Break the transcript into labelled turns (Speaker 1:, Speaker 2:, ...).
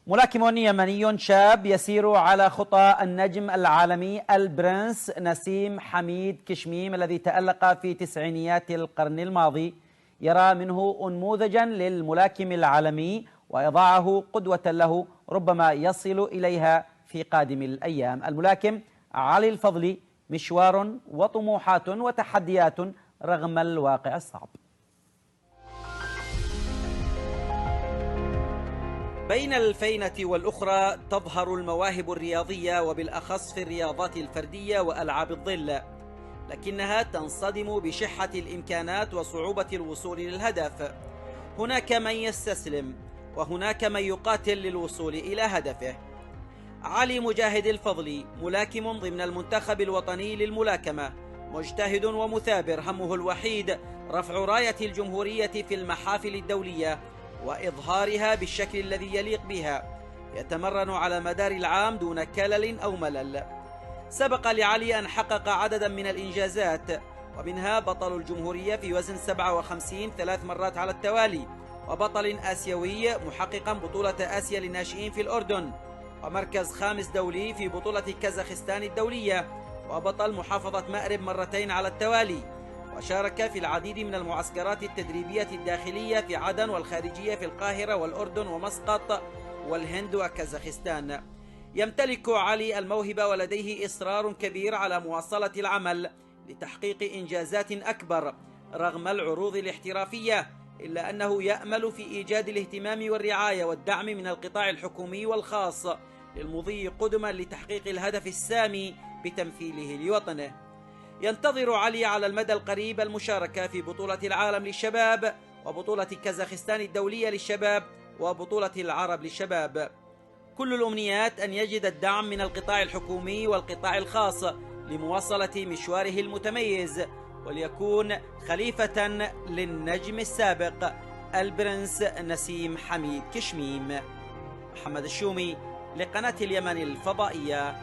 Speaker 1: ملاكم يمني شاب يسير على خطى النجم العالمي البرنس نسيم حميد كشميم الذي تألق في تسعينيات القرن الماضي يرى منه أنموذجا للملاكم العالمي ويضعه قدوة له ربما يصل إليها في قادم الأيام. الملاكم علي الفضلي مشوار وطموحات وتحديات رغم الواقع الصعب. بين الفينة والأخرى تظهر المواهب الرياضية وبالأخص في الرياضات الفردية وألعاب الظل، لكنها تنصدم بشحة الإمكانات وصعوبة الوصول للهدف. هناك من يستسلم وهناك من يقاتل للوصول إلى هدفه. علي مجاهد الفضلي ملاكم ضمن المنتخب الوطني للملاكمة، مجتهد ومثابر، همه الوحيد رفع راية الجمهورية في المحافل الدولية وإظهارها بالشكل الذي يليق بها. يتمرن على مدار العام دون كلل أو ملل. سبق لعلي أن حقق عددا من الإنجازات، ومنها بطل الجمهورية في وزن 57 3 مرات على التوالي، وبطل آسيوي محققا بطولة آسيا للناشئين في الأردن، ومركز 5 دولي في بطولة كازاخستان الدولية، وبطل محافظة مأرب مرتين على التوالي، وشارك في العديد من المعسكرات التدريبية الداخلية في عدن والخارجية في القاهرة والأردن ومسقط والهند وكازاخستان. يمتلك علي الموهبة ولديه إصرار كبير على مواصلة العمل لتحقيق إنجازات أكبر رغم العروض الاحترافية، إلا أنه يأمل في إيجاد الاهتمام والرعاية والدعم من القطاع الحكومي والخاص للمضي قدما لتحقيق الهدف السامي بتمثيله لوطنه. ينتظر علي على المدى القريب المشاركة في بطولة العالم للشباب وبطولة كازاخستان الدولية للشباب وبطولة العرب للشباب. كل الأمنيات أن يجد الدعم من القطاع الحكومي والقطاع الخاص لمواصلة مشواره المتميز، وليكون خليفة للنجم السابق البرنس نسيم حميد كشميم. محمد الشومي لقناة اليمن الفضائية.